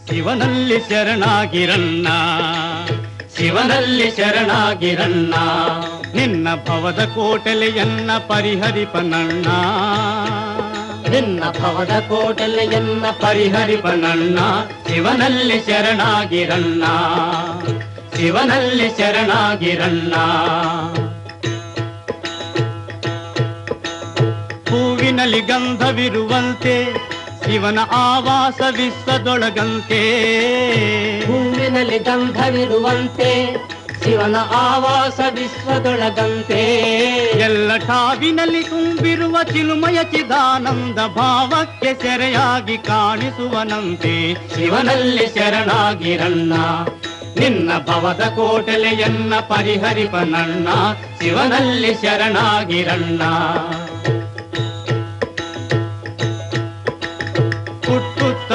ಶಿವನಲ್ಲಿ ಶರಣಾಗಿರಣ್ಣ, ಶಿವನಲ್ಲಿ ಶರಣಾಗಿರಣ್ಣ. ನಿನ್ನ ಭವದ ಕೋಟಲೆಯನ್ನ ಪರಿಹರಿಪನಣ್ಣ, ನಿನ್ನ ಭವದ ಕೋಟಲೆಯನ್ನ ಪರಿಹರಿಪನಣ್ಣ. ಶಿವನಲ್ಲಿ ಶರಣಾಗಿರಣ್ಣ, ಶಿವನಲ್ಲಿ ಶರಣಾಗಿರಣ್ಣ. ಹೂವಿನಲ್ಲಿ ಗಂಧವಿರುವಂತೆ ಶಿವನ ಆವಾಸ ವಿಶ್ವದೊಳಗಂತೆ, ಹೂವಿನಲ್ಲಿ ಗಂಧವಿರುವಂತೆ ಶಿವನ ಆವಾಸ ವಿಶ್ವದೊಳಗಂತೆ. ಎಲ್ಲ ಠಾವಿನಲ್ಲಿ ತುಂಬಿರುವ ಚಿಲುಮಯ ಚಿದಾನಂದ ಭಾವಕ್ಕೆ ಸೆರೆಯಾಗಿ ಕಾಣಿಸುವನಂತೆ. ಶಿವನಲ್ಲಿ ಶರಣಾಗಿರಣ್ಣ, ನಿನ್ನ ಭವದ ಕೋಟಲೆಯನ್ನ ಪರಿಹರಿಪನಣ್ಣ. ಶಿವನಲ್ಲಿ ಶರಣಾಗಿರಣ್ಣ. ಹುಟ್ಟುತ್ತ